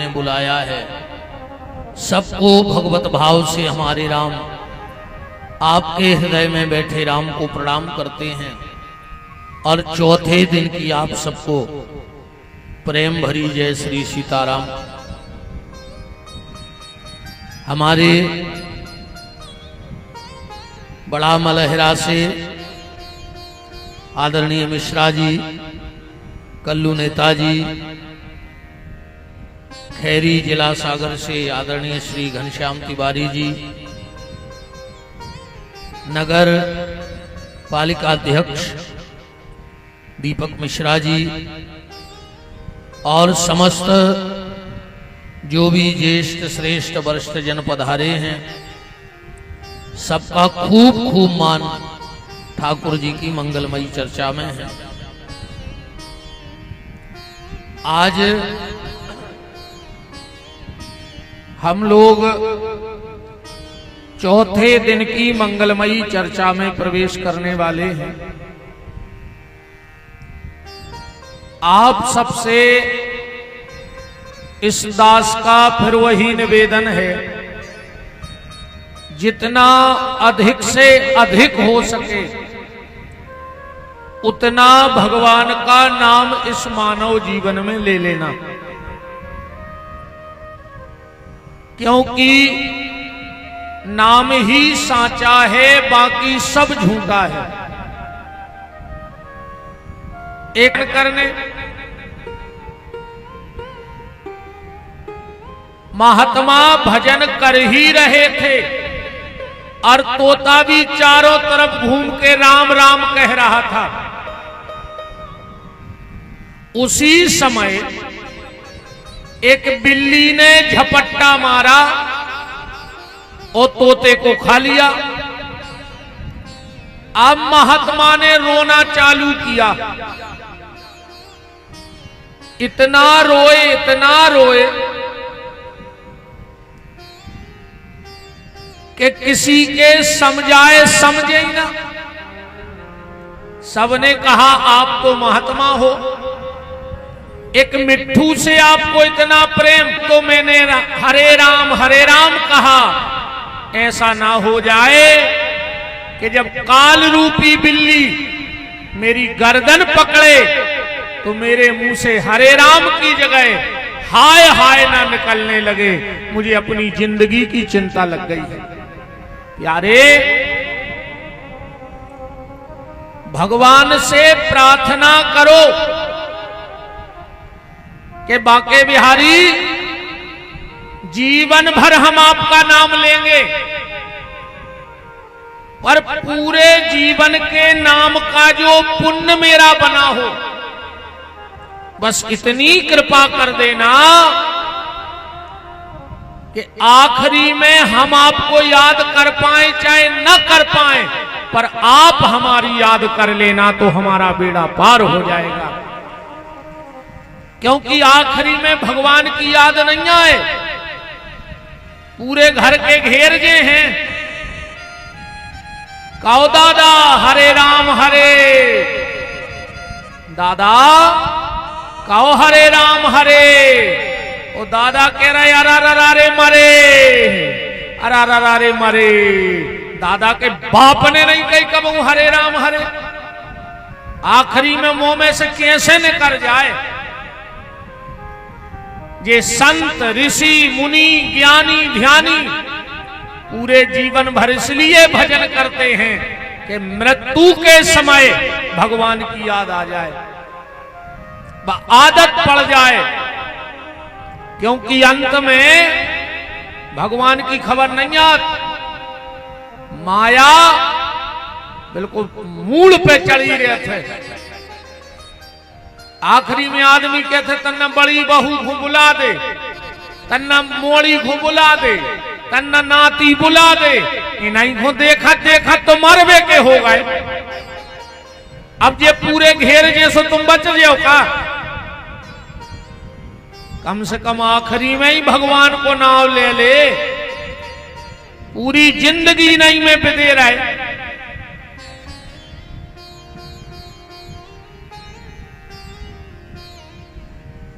ने बुलाया है। सबको भगवत भाव से हमारे राम आपके हृदय में बैठे राम को प्रणाम करते हैं और चौथे दिन की आप सबको प्रेम भरी जय श्री सीताराम। हमारे बड़ा मलहरा से आदरणीय मिश्रा जी, कल्लू नेताजी, खैरी जिला सागर से आदरणीय श्री घनश्याम तिवारी जी, नगर पालिका अध्यक्ष दीपक मिश्रा जी और समस्त जो भी ज्येष्ठ श्रेष्ठ वरिष्ठ जन पधारे हैं, सबका खूब खूब मान ठाकुर जी की मंगलमयी चर्चा में है। आज हम लोग चौथे दिन की मंगलमयी चर्चा में प्रवेश करने वाले हैं। आप सबसे इस दास का फिर वही निवेदन है, जितना अधिक से अधिक हो सके उतना भगवान का नाम इस मानव जीवन में ले लेना, क्योंकि नाम ही साचा है, बाकी सब झूठा है। एक करने महात्मा भजन कर ही रहे थे और तोता भी चारों तरफ घूम के राम राम कह रहा था। उसी समय एक बिल्ली ने झपट्टा मारा और तोते को खा लिया। अब महात्मा ने रोना चालू किया। इतना रोए कि किसी के समझाए समझे ही ना। सबने कहा आप तो महात्मा हो, एक मिट्ठू से आपको इतना प्रेम, तो मैंने हरे राम कहा। ऐसा ना हो जाए कि जब काल रूपी बिल्ली मेरी गर्दन पकड़े तो मेरे मुंह से हरे राम की जगह हाय हाय ना निकलने लगे। मुझे अपनी जिंदगी की चिंता लग गई है। प्यारे, भगवान से प्रार्थना करो कि बाके बिहारी जीवन भर हम आपका नाम लेंगे, पर पूरे जीवन के नाम का जो पुण्य मेरा बना हो, बस इतनी कृपा कर देना कि आखिरी में हम आपको याद कर पाए चाहे न कर पाए, पर आप हमारी याद कर लेना तो हमारा बेड़ा पार हो जाएगा। क्योंकि आखिरी में भगवान की याद नहीं आए, पूरे घर के घेर जे हैं, कहो दादा हरे राम हरे, दादा कहो हरे राम हरे। ओ दादा कह रहे अरे मरे, अरे मरे। दादा के बाप ने नहीं कही कब हरे राम हरे। आखिरी में मुंह में से कैसे निकल जाए। ये संत ऋषि मुनि ज्ञानी ध्यानी पूरे जीवन भर इसलिए भजन करते हैं कि मृत्यु के समय भगवान की याद आ जाए, आदत पड़ जाए। क्योंकि अंत में भगवान की खबर नहीं आती, माया बिल्कुल मूल पे चढ़ी रहे थे। आखिरी में आदमी कहते तन्ना बड़ी बहू घुबुला दे, तन्ना मोड़ी घुबुला दे, तन्ना नाती बुला दे। इन्हीं को देखा तो मरवे के हो गए। अब ये पूरे घेर जैसो तुम बच जाओ का? कम से कम आखिरी में ही भगवान को नाम ले ले। पूरी जिंदगी नहीं में बिते रहे।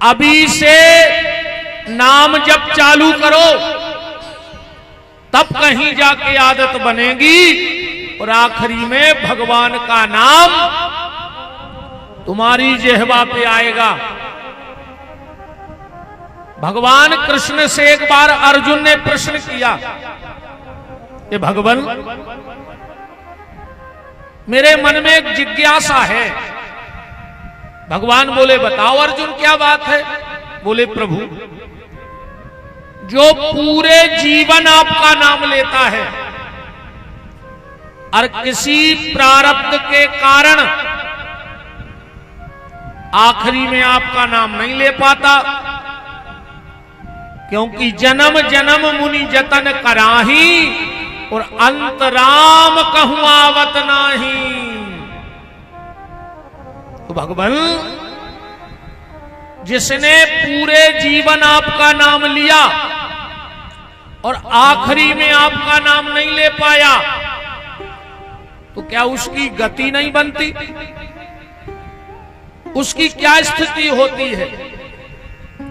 अभी से नाम जब चालू करो तब कहीं जाके आदत बनेगी और आखिरी में भगवान का नाम तुम्हारी जिह्वा पे आएगा। भगवान कृष्ण से एक बार अर्जुन ने प्रश्न किया कि भगवान, मेरे मन में एक जिज्ञासा है। भगवान बोले बताओ अर्जुन क्या बात है। बोले प्रभु, जो पूरे जीवन आपका नाम लेता है और किसी प्रारब्ध के कारण आखिरी में आपका नाम नहीं ले पाता, क्योंकि जन्म जन्म मुनि जतन कराही और अंतराम कहूं आवत नाही। तो भगवान, जिसने पूरे जीवन आपका नाम लिया और आखिरी में आपका नाम नहीं ले पाया, तो क्या उसकी गति नहीं बनती? उसकी क्या स्थिति होती है?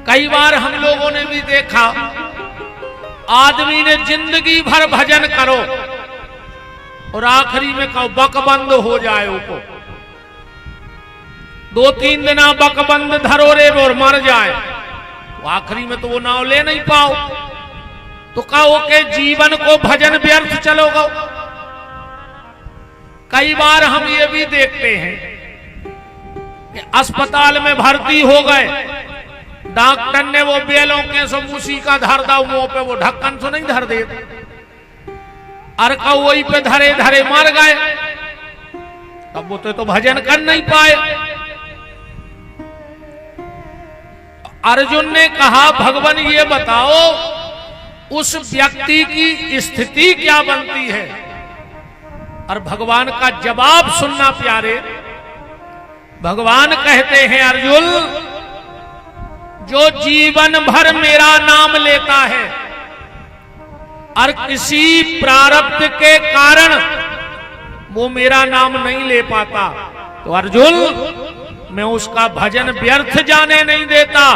कई बार हम लोगों ने भी देखा, आदमी ने जिंदगी भर भजन करो और आखिरी में कहो बकबंद हो जाए, ऊपर 2-3 दिन बकबंद धरो रे और मर जाए, तो आखिरी में तो वो नाव ले नहीं पाओ, तो कहो के जीवन को भजन व्यर्थ चलोगा। कई बार हम ये भी देखते हैं कि अस्पताल में भर्ती हो गए, डॉक्टर ने वो बेलों के समूसी का धर दा मुंह पे, वो ढक्कन से नहीं धर दे, अरका वही पे धरे धरे मर गए, तब वो तो भजन कर नहीं पाए। अर्जुन ने कहा भगवान ये बताओ उस व्यक्ति की स्थिति क्या बनती है? और भगवान का जवाब सुनना प्यारे। भगवान कहते हैं अर्जुन, जो जीवन भर मेरा नाम लेता है और किसी प्रारब्ध के कारण वो मेरा नाम नहीं ले पाता, तो अर्जुन मैं उसका भजन व्यर्थ जाने नहीं देता।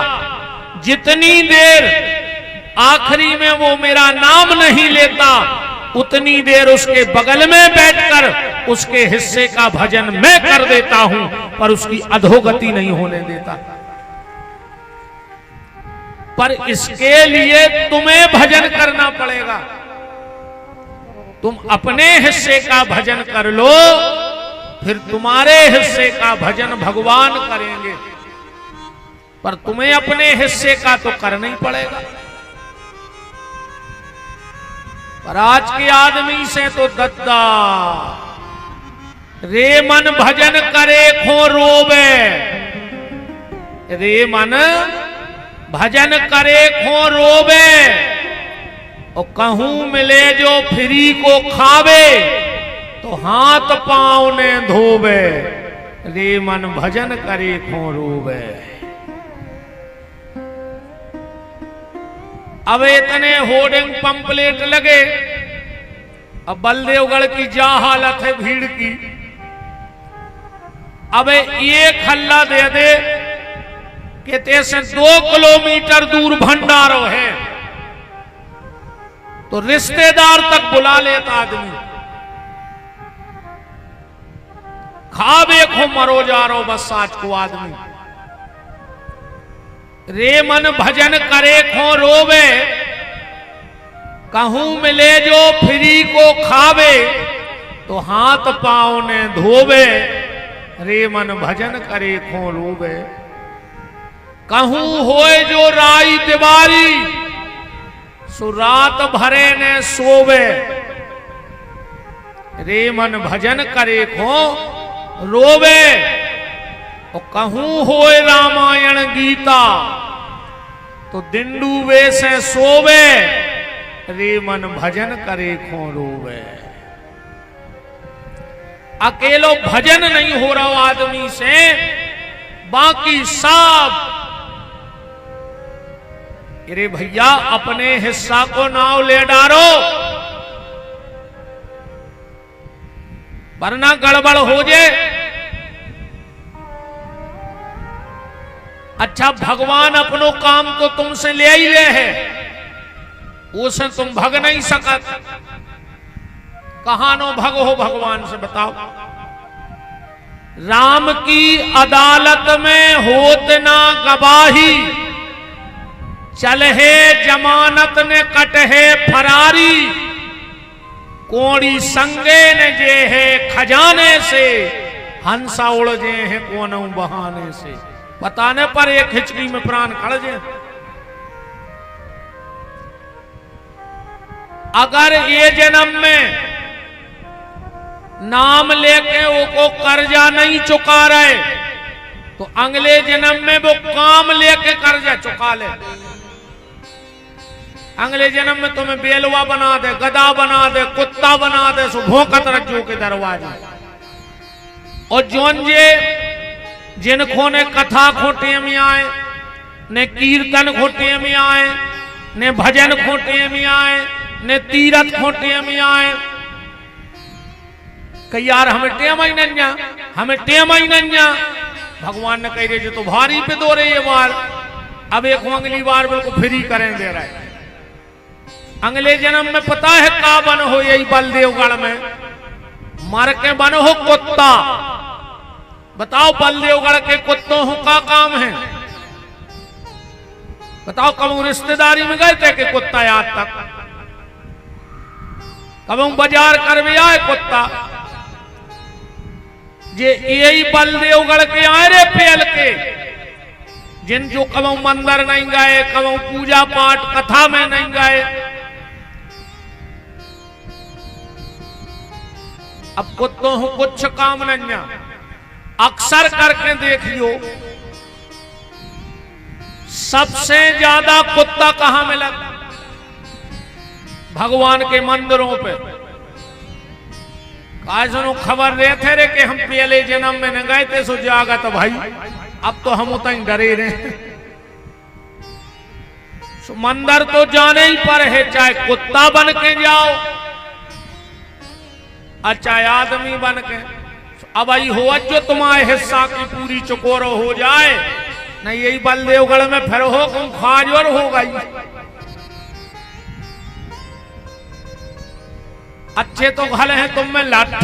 जितनी देर आखिरी में वो मेरा नाम नहीं लेता, उतनी देर उसके बगल में बैठकर उसके हिस्से का भजन मैं कर देता हूं, पर उसकी अधोगति नहीं होने देता। पर इसके लिए तुम्हें भजन करना पड़ेगा। तुम अपने हिस्से का भजन कर लो, फिर तुम्हारे हिस्से का भजन भगवान करेंगे, पर तुम्हें अपने हिस्से का तो करना ही पड़ेगा। पर आज के आदमी से तो दद्दा, रे मन भजन करे खो रोवे, रे मन भजन करे खो रोवे, और कहूं मिले जो फ्री को खावे, तो हाथ पांव ने धोवे, रे मन भजन करे खो रोवे। अब इतने होर्डिंग पंपलेट लगे, अब बलदेवगढ़ की जा हालत है भीड़ की। अब ये खल्ला दे दे कि तैसे 2 किलोमीटर दूर भंडारो है, तो रिश्तेदार तक बुला लेता आदमी, खावे खो मरो जा रो बस आज को आदमी। रे मन भजन करे खो रोवे, कहूं मिले जो फ्री को खावे, तो हाथ पांव ने धोवे, रे मन भजन करे खो रोवे। कहूं होए जो राई दिवारी, सो रात भरे ने सोवे, रे मन भजन करे खो रोवे। और कहूं होए रामायण गीता, तो दिंडू वे से सोवे, रे मन भजन करे खो रोवे। अकेलो भजन नहीं हो रहा आदमी से, बाकी सब, अरे भैया अपने हिस्सा को नाव ले डालो, वरना गड़बड़ हो जाए। अच्छा भगवान अपनो काम तो तुमसे ले ही ले है, उसे तुम भग नहीं सकत। कहां नो भग हो भगवान से बताओ। राम की अदालत में होत ना गवाही, चलहे जमानत ने कटहे फरारी, कोड़ी संगे ने जे है खजाने से, हंसा उड़ जे है कोनों बहाने से। बताने पर एक हिचकी में प्राण खड़ जे। अगर ये जन्म में नाम लेके वो कर्जा नहीं चुका रहे तो अगले जन्म में वो काम लेके कर्जा चुका ले। अगले जन्म में तुम्हें बेलवा बना दे, गधा बना दे, कुत्ता बना दे, सो भोंकत रखो के दरवाजा। और जोन जे जिनको ने कथा खोटे में आए, ने कीर्तन खोटे में आए, ने भजन खोटे में आए, ने तीरथ खोटे में आए, कि यार हमें टेम ही नन्या, हमें टेम ही नन्या। भगवान ने कह रहे जो तो भारी पे दो रहे ये बार, अब एक अगली बार बिल्कुल फ्री करें दे रहा है। अगले जन्म में पता है का बन हो, यही बलदेवगढ़ में मर के बन हो कुत्ता। बताओ बलदेवगढ़ के कुत्तों हो का काम है? बताओ कब रिश्तेदारी में गए थे कि कुत्ता याद तक, कब बाजार कर भी आए कुत्ता। जे यही बलदेवगढ़ के आए रे पेल के, जिन जो कबू मंदिर नहीं गए, कबू पूजा पाठ कथा में नहीं गए। अब कुत्तों हो कुछ काम नहीं, अक्सर करके देखियो सबसे ज्यादा कुत्ता कहां मिला? भगवान के मंदिरों पे। काजनो खबर देते रे कि हम पहले जन्म में न गए थे, सो जागत भाई अब तो हम उतना डरे रहे। सो मंदिर तो जाने ही पर है, चाहे कुत्ता बन के जाओ और चाहे आदमी बन के। अब आई हो जो तुम्हारे हिस्सा की पूरी चकोर हो जाए, नहीं यही बलदेवगढ़ में फिर हो खाजवर हो गई। अच्छे तो घल हैं तुम में लठ,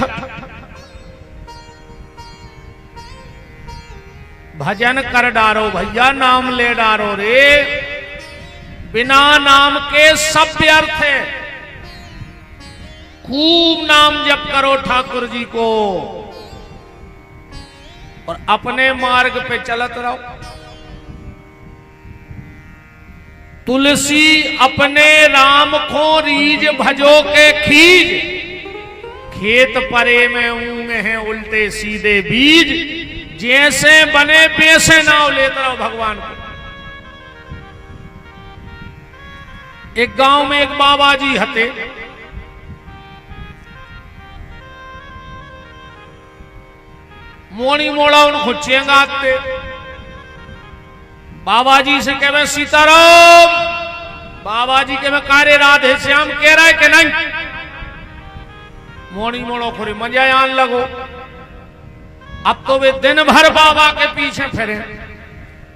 भजन कर डारो भैया, नाम ले डारो रे। बिना नाम के सब व्यर्थ है। खूब नाम जप करो ठाकुर जी को और अपने मार्ग पे चलत रहो। तुलसी अपने राम को रीज भजो के खीज, खेत परे में ऊंग है उल्टे सीधे बीज, जैसे बने वैसे नाव लेते रहो भगवान को। एक गांव में एक बाबा जी हते, मोनी मोड़ा उनको चेंगाते। बाबा जी से कहे सीताराम, बाबा जी के मैं कार्य राधे श्याम कह रहा है कि नहीं? मोनी मोड़ो खोरी मजा आन लगो। अब तो वे दिन भर बाबा के पीछे फिरे।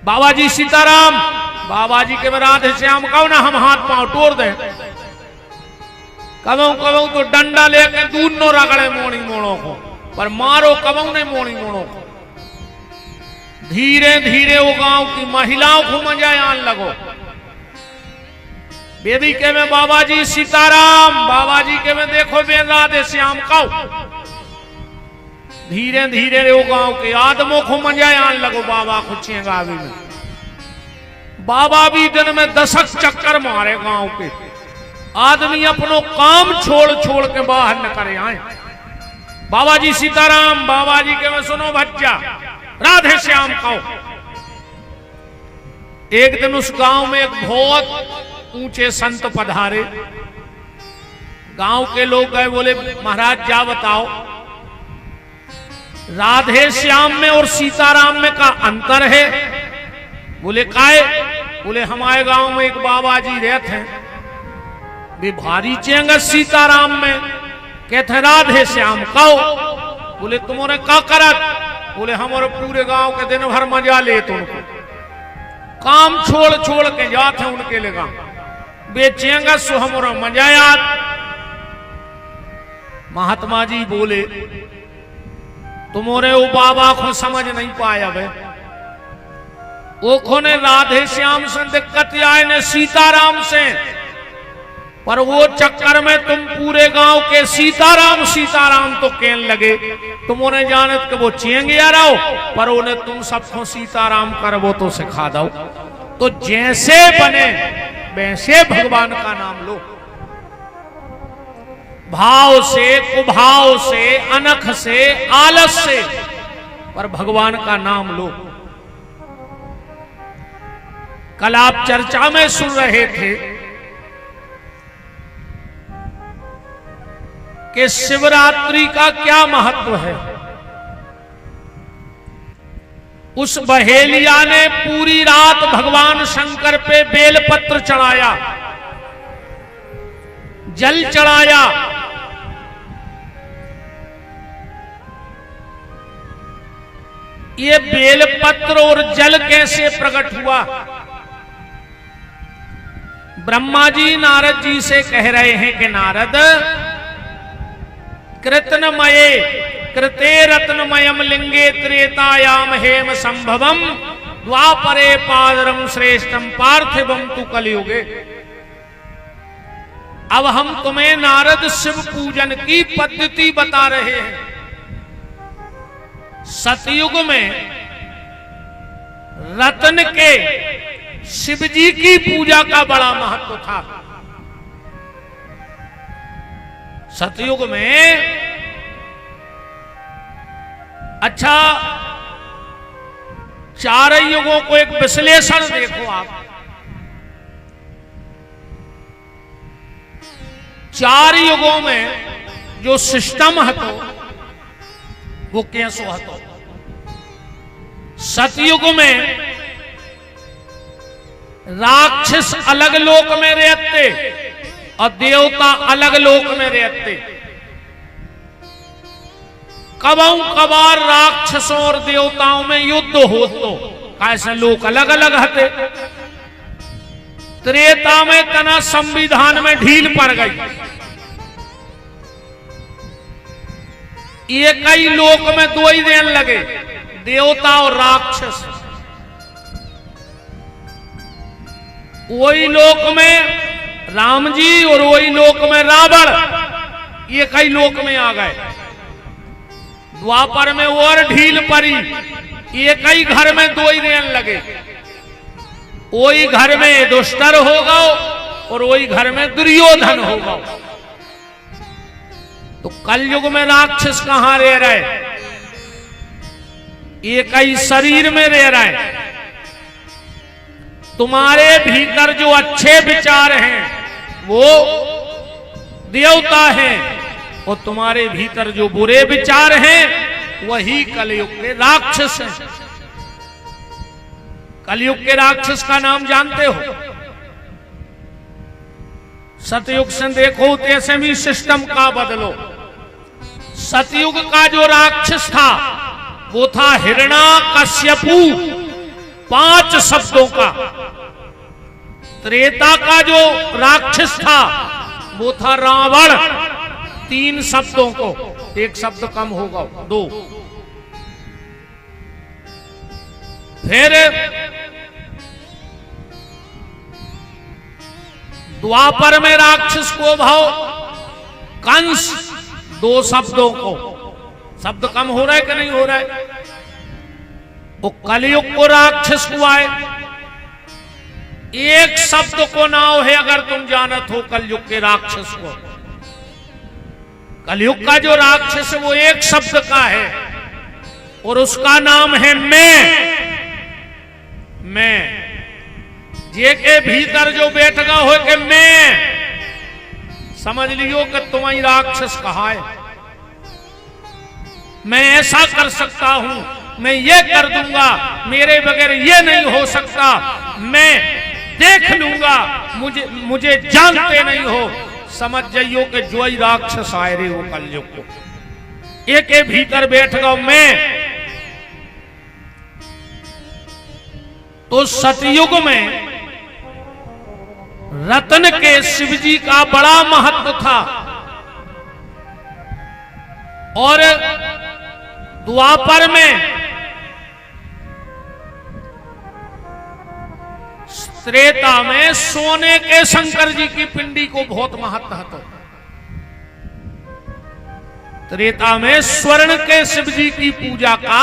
बाबा जी सीताराम, बाबा जी के मैं राधे श्याम कहो ना, हम हाथ पांव तोड़ दे। कबू कबू तो डंडा लेके दूर नो रगड़े मोनी मोड़ो को, पर मारो कबू ने मोनी मोड़ो को। धीरे धीरे वो गांव की महिलाओं को मजा आन लगो। बेबी के में बाबा जी सीताराम, बाबा जी के में देखो बे राधे श्याम कहो। धीरे धीरे वो गांव के आदमों को मजा आन लगो बाबा को चेंगावी में। बाबा भी दिन में 10 चक्कर मारे गांव के। आदमी अपनो काम छोड़ छोड़ के बाहर न करे आए। बाबा जी सीताराम, बाबा जी के में सुनो भज्जा राधे श्याम कहो। एक दिन उस गांव में एक बहुत ऊंचे संत पधारे। गांव के लोग गए, बोले महाराज जा बताओ राधे श्याम में और सीताराम में का अंतर है? बोले काहे? बोले हमारे गांव में एक बाबा जी रहते हैं, वे भारी चेंगे सीताराम में, कहते राधे श्याम कहो। बोले तुम्हारे का करत? बोले हमारे पूरे गांव के दिन भर मजा ले तुमको। काम छोड़ छोड़ के जाते उनके लगा बेचेंगा सो हमारा मजायात। महात्मा जी बोले तुम्हारे वो बाबा को समझ नहीं पाया बे, वो ने राधे श्याम से दिक्कत आए ने सीताराम से, पर वो चक्कर में तुम पूरे गांव के सीताराम सीताराम तो कहने लगे, तुमने जानत के वो चेंगे आ रहो, पर उन्हें तुम सबको सीताराम कर वो तो सिखा दो। तो जैसे बने वैसे भगवान का नाम लो, भाव से, कुभाव से, अनख से, आलस से, पर भगवान का नाम लो। कल आप चर्चा में सुन रहे थे कि शिवरात्रि का क्या महत्व है। उस बहेलिया ने पूरी रात भगवान शंकर पे बेलपत्र चढ़ाया, जल चढ़ाया। ये बेलपत्र और जल कैसे प्रकट हुआ? ब्रह्मा जी नारद जी से कह रहे हैं कि नारद, कृतनमये कृते रत्नमयम लिंगे त्रेतायाम हेम संभवम द्वापरे पादरम श्रेष्ठम पार्थिवम तु कलियुगे। अब हम तुम्हें नारद शिव पूजन की पद्धति बता रहे हैं। सतयुग में रत्न के शिव जी की पूजा का बड़ा महत्व था। सतयुग में अच्छा, चार युगों को एक विश्लेषण देखो आप। चार युगों में जो सिस्टम हतो वो कैसो हतो। सतयुग में राक्षस अलग लोक में रहते और देवता अलग लोक में रहते। कबहू कबार राक्षसों और देवताओं में युद्ध हो तो कैसे लोग अलग अलग हते। त्रेता में तना संविधान में ढील पड़ गई, ये कई लोक में दो ही देन लगे, देवता और राक्षस। वही लोक में राम जी और वही लोक में रावण, ये कई लोक में आ गए। द्वापर में और ढील पड़ी, ये कई घर में दो ही देन लगे। वही घर में युधिष्ठिर होगा और वही घर में दुर्योधन होगा। तो कलयुग में राक्षस कहां रह रहे? ये कई शरीर में रह रहे। तुम्हारे भीतर जो अच्छे विचार हैं वो देवता हैं, और तुम्हारे भीतर जो बुरे विचार हैं वही कलयुग के राक्षस हैं। कलयुग के राक्षस का नाम जानते हो? सतयुग से देखो तैसे भी सिस्टम का बदलो। सतयुग का जो राक्षस था वो था हिरण्याकश्यपु, 5 शब्दों का। त्रेता का जो राक्षस था वो था रावण, 3 शब्दों को। एक शब्द कम होगा, 2। फिर द्वापर में राक्षस को भाव कंस, 2 शब्दों को। शब्द कम हो रहा है कि नहीं हो रहा है? वो कलयुग को राक्षस हुआ है, एक शब्द को नाम है। अगर तुम जानत हो कलयुग के राक्षस को, कलयुग का जो राक्षस है वो एक शब्द का है और उसका नाम है मैं। जे के भीतर जो बैठगा हो कि मैं, समझ लियो कि तुम्हारी राक्षस कहा है। मैं ऐसा कर सकता हूं, मैं ये कर दूंगा, मेरे बगैर ये नहीं हो सकता, मैं देख लूंगा, मुझे जानते नहीं हो। समझ जाइयो कि जो ही राक्षस आए रे वो कलयुग को। एक के भीतर बैठ गया मैं। तो सतयुग में रत्न के शिव जी का बड़ा महत्व था और द्वापर में त्रेता में सोने के शंकर जी की पिंडी को बहुत महत्व था। त्रेता में स्वर्ण के शिव जी की पूजा का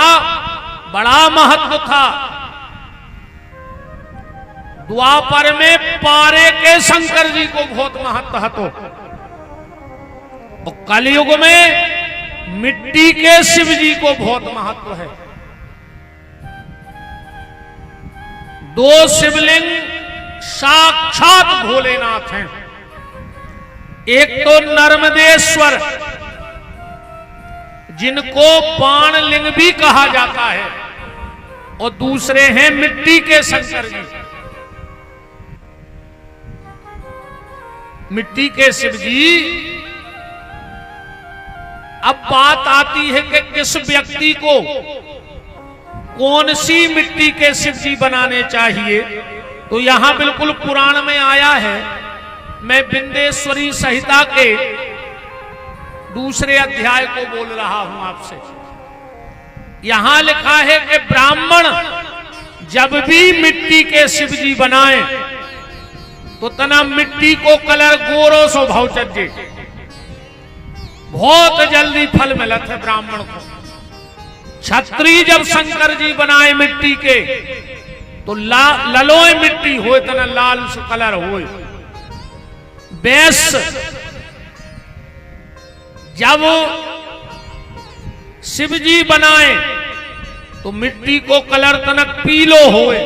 बड़ा महत्व था। द्वापर में पारे के शंकर जी को बहुत महत्व है। तो कलयुग में मिट्टी के शिव जी को बहुत महत्व है। दो शिवलिंग साक्षात भोलेनाथ हैं। एक तो नर्मदेश्वर जिनको बाणलिंग भी कहा जाता है और दूसरे हैं मिट्टी के शंकर जी। मिट्टी के शिव जी। अब बात आती है कि किस व्यक्ति को कौन सी मिट्टी के शिव जी बनाने चाहिए, तो यहां बिल्कुल पुराण में आया है। मैं बिंदेश्वरी संहिता के दूसरे अध्याय को बोल रहा हूं आपसे। यहां लिखा है कि ब्राह्मण जब भी मिट्टी के शिव जी बनाए तो तना मिट्टी को कलर गोरो सो भाव चज्जे, बहुत जल्दी फल मिलत है ब्राह्मण को। क्षत्रिय जब शंकर जी बनाए मिट्टी के तो ललोय मिट्टी हो तना लाल से कलर हो। वैश्य जब शिव जी बनाए तो मिट्टी को कलर तनक पीलो होए।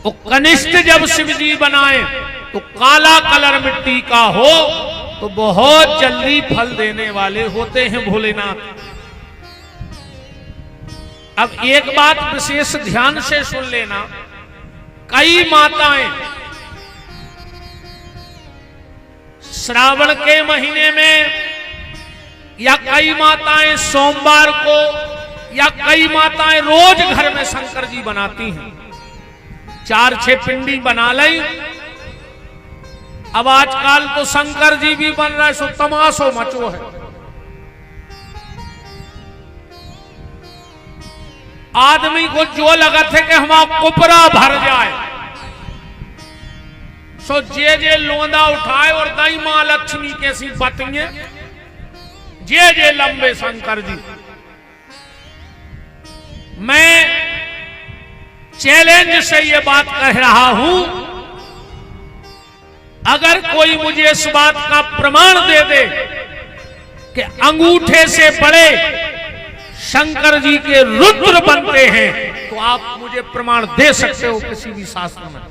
तो कनिष्ठ जब शिव जी बनाए तो काला कलर मिट्टी का हो, तो बहुत जल्दी फल देने वाले होते हैं भोलेनाथ। अब एक बात विशेष ध्यान से सुन लेना। कई माताएं श्रावण के महीने में, या कई माताएं सोमवार को, या कई माताएं रोज घर में शंकर जी बनाती हैं। 4-6 पिंडी बना ली। अब आजकल तो शंकर जी भी बन रहा है, सो तमाशो मचो है। आदमी को जो लगा थे कि हमारा कुपरा भर जाए, सो जे लोंदा उठाए और दई मां लक्ष्मी के सी बतिए जे लंबे शंकर जी। मैं चैलेंज से ये बात कह रहा हूं, अगर कोई मुझे इस बात का प्रमाण दे दे कि अंगूठे से बड़े शंकर जी के रुद्र बनते हैं, तो आप मुझे प्रमाण दे सकते हो किसी भी शास्त्र में।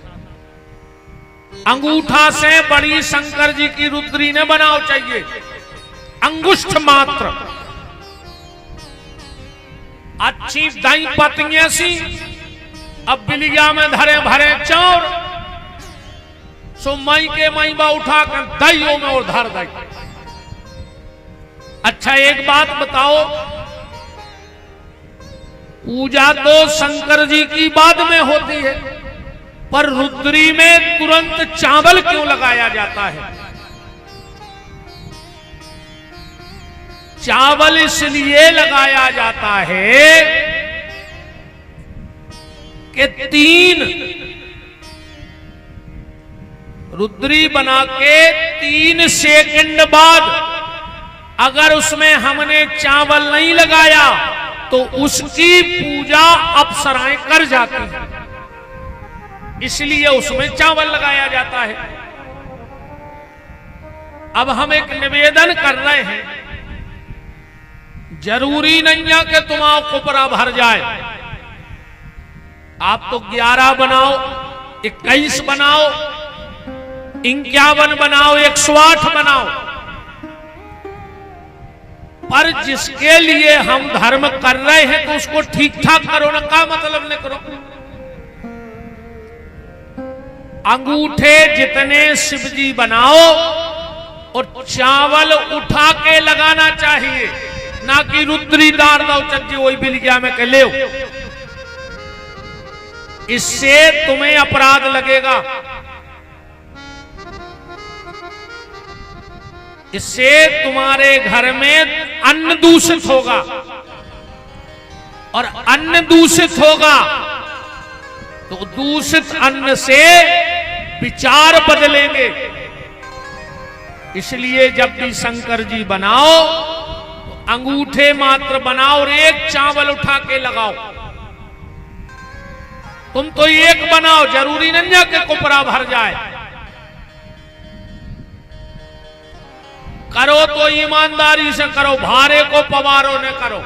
अंगूठा से बड़ी शंकर जी की रुद्री ने बनाओ चाहिए, अंगुष्ठ मात्र। अच्छी दाई पतियां सी, अब बिलिया में धरे भरे चौर, सो मई के मई बा उठा कर दइयों में और धर दई। अच्छा एक बात बताओ, पूजा तो शंकर जी की बाद में होती है, पर रुद्री में तुरंत चावल क्यों लगाया जाता है? चावल इसलिए लगाया जाता है कि 3 रुद्री बना के 3 सेकंड बाद अगर उसमें हमने चावल नहीं लगाया तो उसकी पूजा अप्सराएं कर जाती हैं, इसलिए उसमें चावल लगाया जाता है। अब हम एक निवेदन कर रहे हैं, जरूरी नहीं है कि तुम्हारा कुपरा भर जाए। आप तो 11 बनाओ, 21 बनाओ, 51 बनाओ, 108 बनाओ, पर जिसके लिए हम धर्म कर रहे हैं तो उसको ठीक ठाक करो ना। क्या मतलब न करो? अंगूठे जितने शिवजी बनाओ और चावल उठा के लगाना चाहिए, ना कि रुद्री दार दो चज्जे वही बिलिया में के ले। इससे तुम्हें अपराध लगेगा, इससे तुम्हारे घर में अन्न दूषित होगा, और अन्न दूषित होगा तो दूषित अन्न से विचार बदलेंगे। इसलिए जब भी शंकर जी बनाओ तो अंगूठे मात्र बनाओ और एक चावल उठा के लगाओ। तुम तो एक बनाओ, जरूरी नहीं है कि कुपरा भर जाए। करो तो ईमानदारी से करो, भारे को पवारो न करो,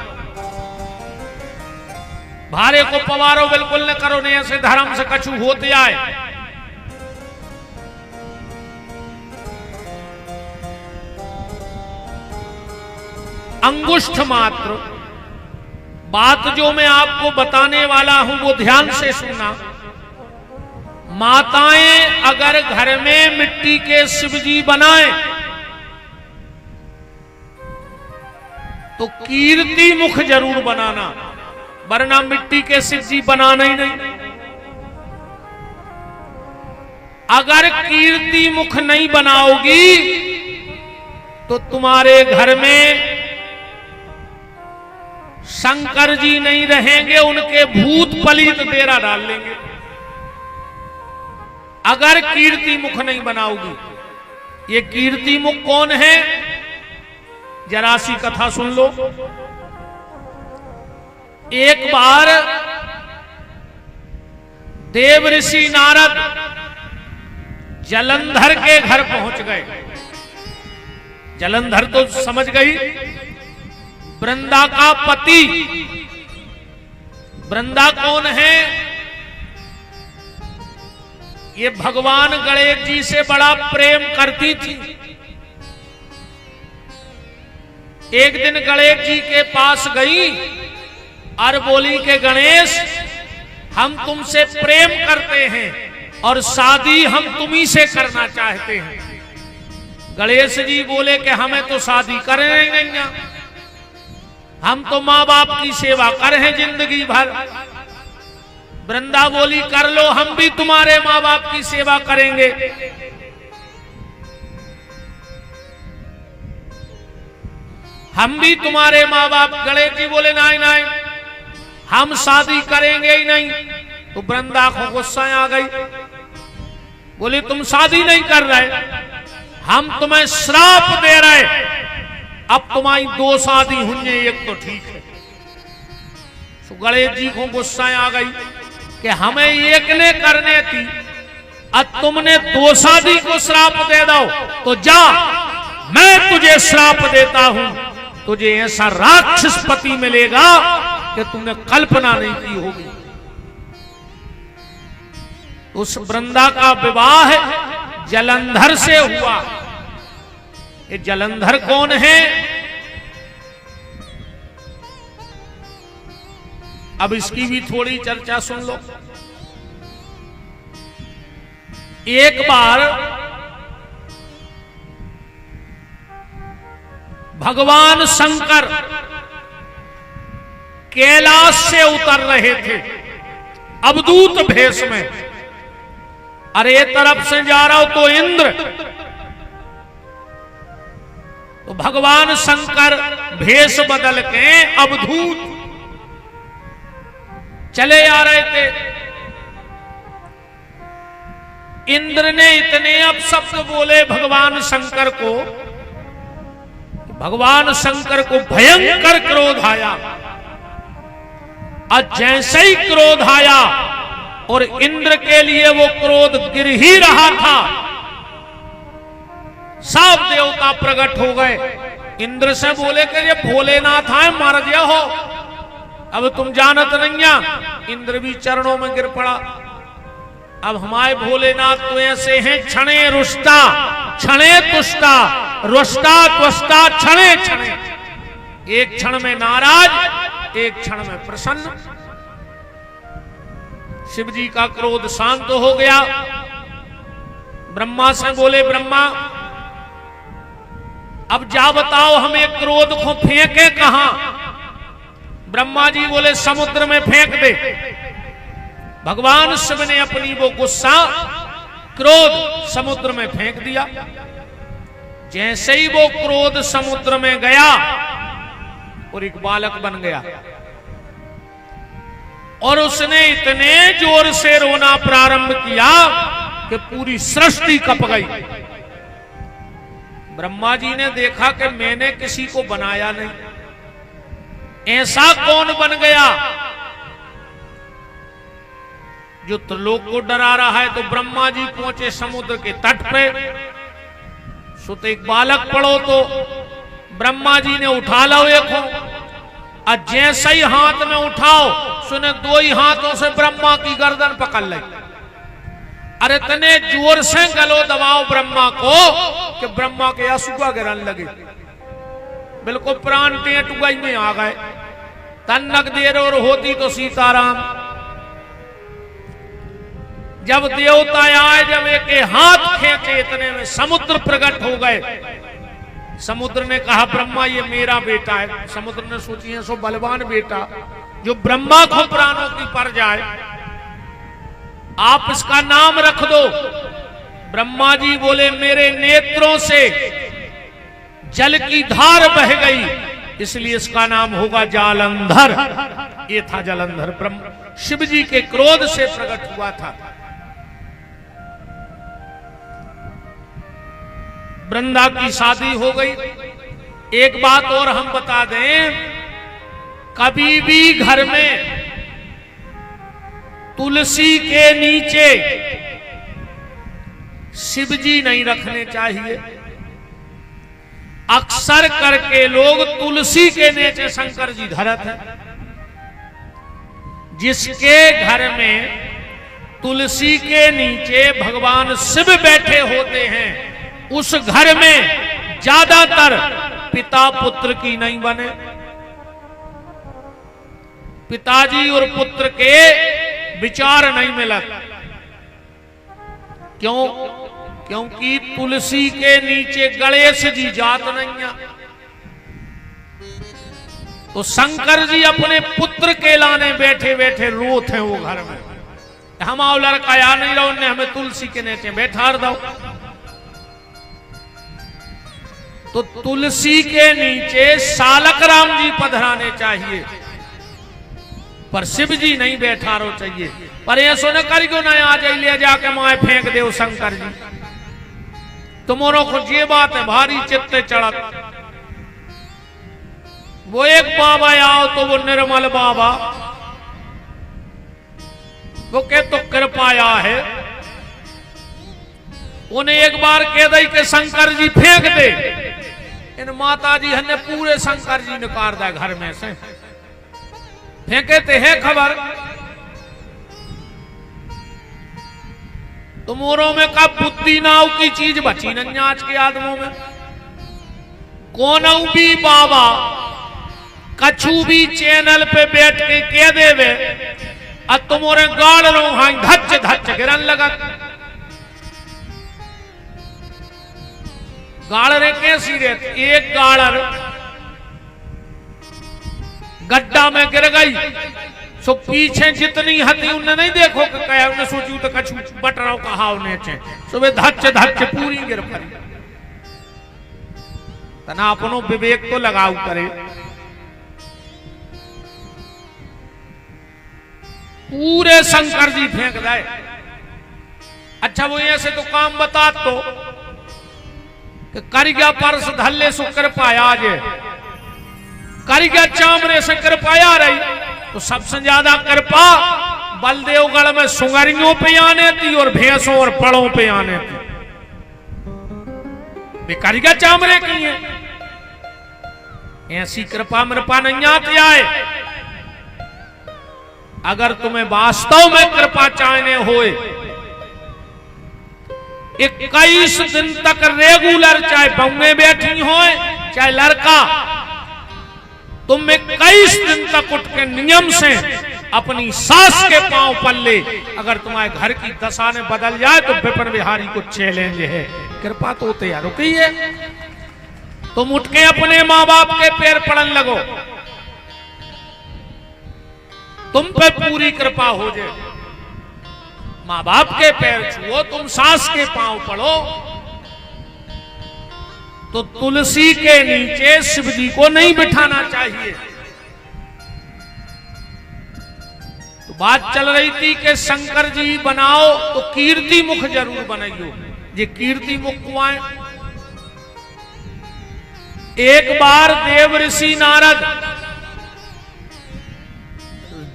भारे को पवारो बिल्कुल न करो, नहीं ऐसे धर्म से कछु होते आए। अंगुष्ठ मात्र बात जो मैं आपको बताने वाला हूं वो ध्यान से सुनना। माताएं अगर घर में मिट्टी के शिवजी बनाएं तो कीर्ति मुख जरूर बनाना, वरना मिट्टी के शिवजी बनाना ही नहीं। अगर कीर्ति मुख नहीं बनाओगी तो तुम्हारे घर में शंकर जी नहीं रहेंगे, उनके भूत पलीत डेरा डाल लेंगे। अगर कीर्ति मुख नहीं बनाओगी। ये कीर्ति मुख कौन है, जरा सी कथा सुन लो। एक बार देव ऋषि नारद जलंधर के घर पहुंच गए। जलंधर तो समझ गई, वृंदा का पति। वृंदा कौन है? ये भगवान गणेश जी से बड़ा प्रेम करती थी। एक दिन गणेश जी के पास गई और बोली कि गणेश, हम तुमसे प्रेम करते हैं और शादी हम तुम्ही से करना चाहते हैं। गणेश जी बोले कि हमें तो शादी करने नहीं, हम तो माँ बाप की सेवा कर हैं जिंदगी भर। वृंदा बोली कर लो, हम भी तुम्हारे माँ बाप की सेवा करेंगे। हम भी तुम्हारे माँ बाप। गणेश जी बोले नहीं नहीं, हम शादी करेंगे ही नहीं। तो वृंदा को गुस्सा आ गई, बोली तुम शादी नहीं कर रहे, हम तुम्हें श्राप दे रहे। अब तुम्हारी 2 शादी हुई, एक तो ठीक है। तो गणेश जी को गुस्सा आ गई कि हमें एक ने करने थी, अब तुमने 2 शादी को श्राप दे दो। तो जा, मैं तुझे श्राप देता हूं, तुझे ऐसा राक्षस पति मिलेगा कि तुमने कल्पना नहीं की होगी। उस वृंदा का विवाह जलंधर से हुआ। ये जलंधर कौन है? अब इसकी भी थोड़ी चर्चा सुन लो। एक बार भगवान शंकर कैलाश से उतर रहे थे अवधूत भेष में। अरे तरफ से जा रहा हो तो इंद्र, तो भगवान शंकर भेष बदल के अवधूत चले आ रहे थे। इंद्र ने इतने अपशब्द बोले भगवान शंकर को, भगवान शंकर को भयंकर क्रोध आया। और जैसे ही क्रोध आया और इंद्र के लिए वो क्रोध गिर ही रहा था, सब देवता प्रकट हो गए। इंद्र से बोले कि ये भोलेनाथ है, मर गया हो, अब तुम जानत नहीं। इंद्र भी चरणों में गिर पड़ा। अब हमारे भोलेनाथ तो ऐसे हैं, क्षणे रुष्टा क्षणे तुष्टा, रुष्टा त्वष्टा क्षणे क्षणे। एक क्षण में नाराज, एक क्षण में प्रसन्न। शिव जी का क्रोध शांत हो गया। ब्रह्मा से बोले ब्रह्मा, अब जा बताओ हमें क्रोध को फेंके कहां? ब्रह्मा जी बोले समुद्र में फेंक दे। भगवान शिव ने अपनी वो गुस्सा, क्रोध समुद्र में फेंक दिया। जैसे ही वो क्रोध समुद्र में गया और एक बालक बन गया, और उसने इतने जोर से रोना प्रारंभ किया कि पूरी सृष्टि कप गई। ब्रह्मा जी ने देखा कि मैंने किसी को बनाया नहीं, ऐसा कौन बन गया जो त्रिलोक को डरा रहा है। तो ब्रह्मा जी पहुंचे समुद्र के तट पे। सुत एक बालक पड़ो तो ब्रह्मा जी ने उठा लो एक, और जैसे ही हाथ में उठाओ सुने दो ही हाथों से ब्रह्मा की गर्दन पकड़ ली। अरे तने जोर से गलो दबाओ ब्रह्मा को कि ब्रह्मा के आंसुआ गिरने लगे, बिल्कुल प्राण टेट गई में आ गए। तन्नक देर और होती तो सीताराम। जब देवता आए, जब एक हाथ खींचे इतने में समुद्र प्रकट हो गए। समुद्र ने कहा ब्रह्मा ये मेरा बेटा है। समुद्र ने सोची है सो बलवान बेटा जो ब्रह्मा को प्राणों की पर जाए, आप इसका नाम रख दो। ब्रह्मा जी बोले मेरे नेत्रों से जल की धार बह गई, इसलिए इसका नाम होगा जालंधर। ये था जलंधर, ब्रह्म शिव जी के क्रोध से प्रकट हुआ था। वृंदा की शादी हो गई। एक बात और हम बता दें, कभी भी घर में तुलसी के नीचे शिव जी नहीं रखने चाहिए। अक्सर करके लोग तुलसी के नीचे शंकर जी धरत है। जिसके घर में तुलसी के नीचे भगवान शिव बैठे होते हैं, उस घर में ज्यादातर पिता पुत्र की नहीं बने। पिताजी और पुत्र के विचार नहीं मिलत। क्यों? क्योंकि तुलसी के नीचे गणेश जी जात नहीं है। तो शंकर जी अपने पुत्र के लाने बैठे बैठे रोत हैं वो घर में, हम लड़का या नहीं रहो, ने हमें तुलसी के नीचे बैठा दो। तो तुलसी के नीचे सालक राम जी पधराने चाहिए, पर शिव जी नहीं बैठा रो चाहिए। पर ये सोने कर क्यों नहीं आ जाए, ले जाके माए फेंक दे शंकर जी। तुम्हारो को ये बात है भारी चित्ते चढ़त। वो एक बाबा आओ तो वो निर्मल बाबा, वो कह तो कृपाया है। उन्हें एक बार कह दई कि शंकर जी फेंक दे, इन माता जी ने पूरे शंकर जी निकाल दिया घर में से। फेंके ते है खबर। तुमोरों में का बुद्धि नाव की चीज बची नहीं आज के आदमों में। कौन भी बाबा कछु भी चैनल पे बैठ के कह देवे और तुम्हारे गाड़ लो हाई धच धच गिरन लगा। गाड़रे कैसी रहती, एक गाड़र गड्ढा में गिर गई, सो पीछे जितनी हती उन्हें नहीं देखो कि कया, उन्हें सोचू तो कछु बटराव कहा उन्हें चे, सो वे धच धच पूरी गिर पड़ी। तना अपनो विवेक तो लगाऊ करे। पूरे शंकर जी फेंक दे। अच्छा वो ऐसे तो काम बता तो कि करिया परस धल्ले सुकर पाया जे, करिया चामरे से कर पाया रही। तो सबसे ज्यादा कृपा बलदेवगढ़ में सुंगरियों पे आने थी और भैंसों और पड़ों पे आने थी। वे करिया चामरे की है, ऐसी कृपा मृपा नहीं आती आए। अगर तुम्हें वास्तव में कृपा चाहने होए, 21 दिन तक रेगुलर, चाहे बहुएं बैठी होए चाहे लड़का, तुम 21 दिन तक उठ के नियम से अपनी सास के पांव पल्ले, अगर तुम्हारे घर की दशा ने बदल जाए तो विपिन बिहारी को चैलेंज है। कृपा तो तैयार रुकी है। तुम उठ के अपने माँ बाप के पैर पड़न लगो, तुम पे पूरी कृपा हो जाए। माँ बाप के पैर छुओ, तुम सास के पांव पड़ो, तो तुलसी के नीचे शिव जी को नहीं बिठाना चाहिए। तो बात चल रही थी कि शंकर जी बनाओ तो कीर्ति मुख जरूर बनाइयो। ये कीर्ति मुख कुआं एक बार देव ऋषि नारद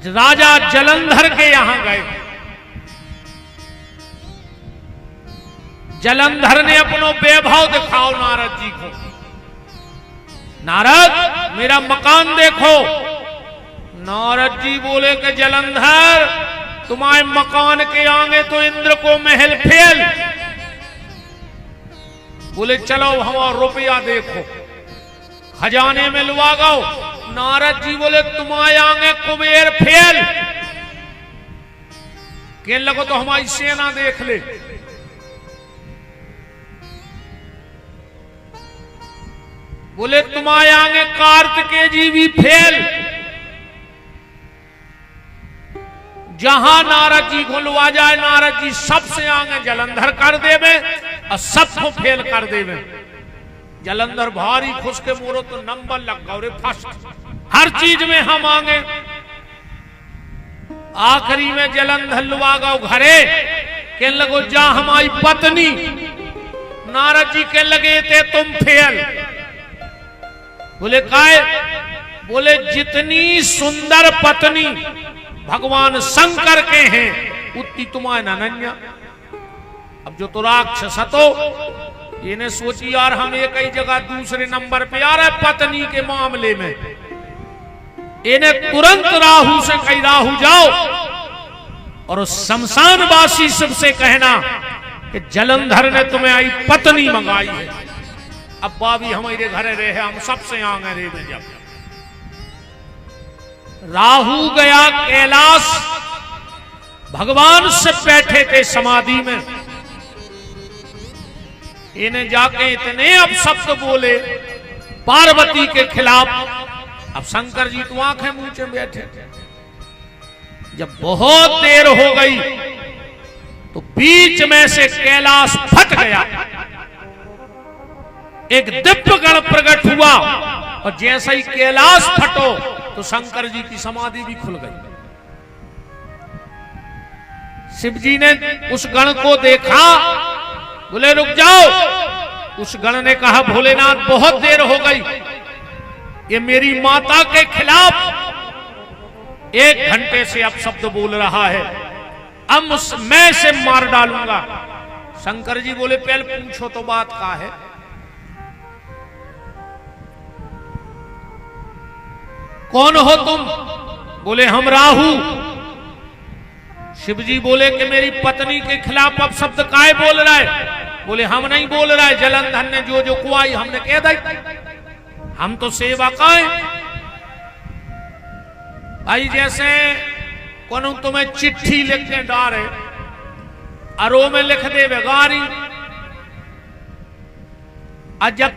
राजा जलंधर के यहां गए। जलंधर ने अपनो वैभव दिखाओ नारद जी को। नारद मेरा मकान देखो। नारद जी बोले कि जलंधर तुम्हारे मकान के आगे तो इंद्र को महल फेल। बोले चलो हमारा रुपया देखो, खजाने में लुआ गो। नारद जी बोले तुम्हारे आगे कुबेर फेल। कहने लगो तो हमारी सेना देख ले। बोले तुम्हारे आगे कार्तिकेय जी भी फेल। जहां नारद जी को लुआ जाए, नारद जी सबसे आगे जलंधर कर देवे और सबको फेल कर देवे। जलंधर भारी खुश के मोरो तो नंबर लग गए रे फर्स्ट, हर चीज में हम आगे। आखिरी में जलंधर लुआ गो घरे। कहने लगो जा हमारी पत्नी। नारद जी कहने लगे थे तुम फेल। बोले काय? बोले जितनी सुंदर पत्नी भगवान शंकर के हैं उतनी तुम्हारे नन्या। अब जो तो राक्षस तो इन्हें सोची यार हम एक ही जगह दूसरे नंबर पे आ रहे पत्नी के मामले में। इन्हें तुरंत राहु से कही राहु जाओ और उस शमशानवासी सबसे कहना कि जलंधर ने तुम्हें आई पत्नी मंगाई है। अब बाबी हमारे घरे रहे, हम सबसे आगे रे में। जब राहु गया कैलाश, भगवान से बैठे थे समाधि में। इन्हें जाके इतने अब शब्द बोले पार्वती के खिलाफ। अब शंकर जी तो आंखें मूंचे बैठे। जब बहुत देर हो गई तो बीच में से कैलाश फट गया। एक दिव्य गण प्रकट हुआ और जैसा ही कैलाश फटो तो शंकर जी की समाधि भी खुल गई। शिव जी ने उस गण को देखा। बोले रुक जाओ। उस गण ने कहा भोलेनाथ बहुत देर हो गई, ये मेरी माता के खिलाफ 1 घंटे से अब शब्द बोल रहा है, अब मैं से मार डालूंगा। शंकर जी बोले पहले पूछो तो बात क्या है। कौन हो तुम? बोले हम राहु। शिव जी बोले कि मेरी पत्नी के खिलाफ अब शब्द काय बोल रहा है? बोले हम नहीं बोल रहा है, जलंधर ने जो जो कुआई हमने कह दी, हम तो सेवा का है। भाई जैसे कौन तुम्हें चिट्ठी लिख के डारे अरो में लिख दे बेगारी, और जब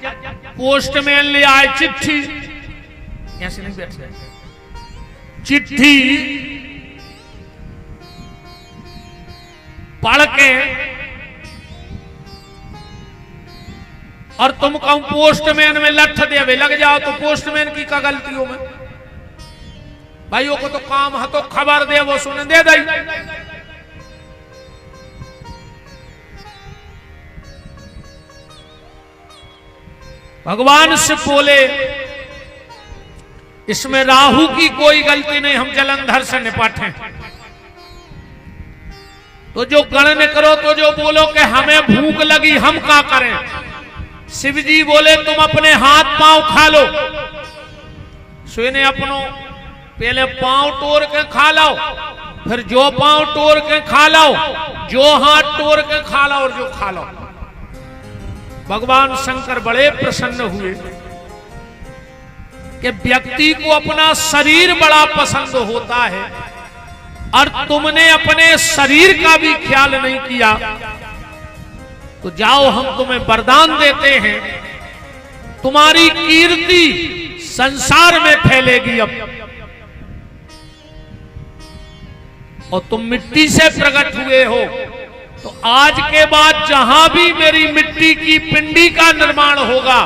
पोस्टमैन ले आए चिट्ठी, ऐसे नहीं बैठ रहे, चिट्ठी पढ़ के और तुम कहूं पोस्टमैन में लठ देवे लग जाओ तो पोस्टमैन की क्या गलती हो? में भाइयों को तो काम है तो खबर दे, वो सुन दे दई। भगवान से बोले इसमें राहु की कोई गलती नहीं, हम जलंधर से निपटे। तो जो गणन करो तो जो बोलो कि हमें भूख लगी हम क्या करें? शिव जी बोले तुम अपने हाथ पांव खा लो। सोने अपनो पहले पांव तोड़ के खा लो, फिर जो पांव तोड़ के खा लो, जो हाथ तोड़ के खा लो और जो खा लो। भगवान शंकर बड़े प्रसन्न हुए कि व्यक्ति को अपना शरीर बड़ा पसंद होता है और तुमने अपने शरीर का भी ख्याल नहीं किया, तो जाओ हम तुम्हें वरदान देते हैं, तुम्हारी कीर्ति संसार में फैलेगी। अब और तुम मिट्टी से प्रकट हुए हो, तो आज के बाद जहां भी मेरी मिट्टी की पिंडी का निर्माण होगा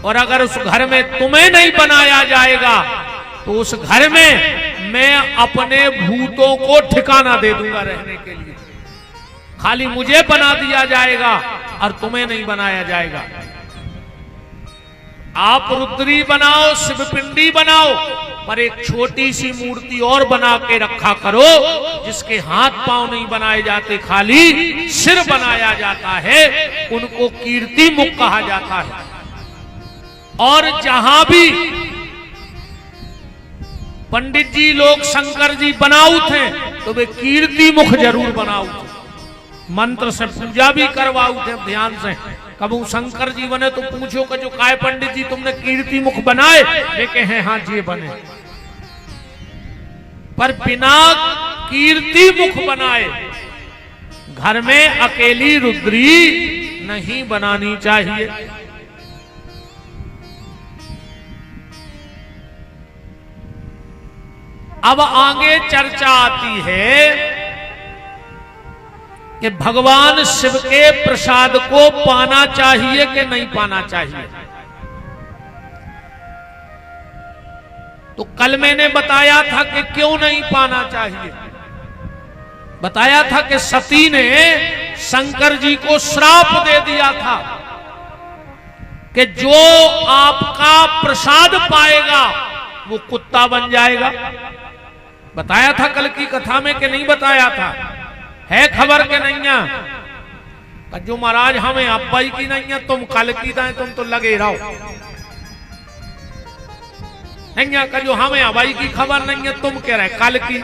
और अगर उस घर में तुम्हें नहीं बनाया जाएगा तो उस घर में मैं अपने भूतों को ठिकाना दे दूंगा रहने के लिए। खाली मुझे बना दिया जाएगा और तुम्हें नहीं बनाया जाएगा। आप रुद्री बनाओ, शिवपिंडी बनाओ, पर एक छोटी सी मूर्ति और बना के रखा करो जिसके हाथ पांव नहीं बनाए जाते, खाली सिर बनाया जाता है। उनको कीर्ति मुख कहा जाता है। और जहां भी पंडित जी लोग शंकर जी बनाऊ थे तो वे कीर्ति मुख जरूर बनाऊ थे, मंत्र से पूजा भी करवाऊ थे। ध्यान से कबू शंकर जी बने तो पूछो कि जो काय पंडित जी तुमने कीर्ति मुख बनाए, वे कहे हाँ जी बने। पर बिना कीर्ति मुख बनाए घर में अकेली रुद्री नहीं बनानी चाहिए। अब आगे चर्चा आती है कि भगवान शिव के प्रसाद को पाना चाहिए कि नहीं पाना चाहिए। तो कल मैंने बताया था कि क्यों नहीं पाना चाहिए। बताया था कि सती ने शंकर जी को श्राप दे दिया था कि जो आपका प्रसाद पाएगा वो कुत्ता बन जाएगा। बताया था कल की कथा में कि नहीं बताया था? है खबर के नहीं? जो महाराज हमें अब्बाई की नहीं है, तुम कल की दाएं, तुम तो लगे रहो नहीं। जो हमें अबाई की खबर नहीं है, तुम कह रहे कल की,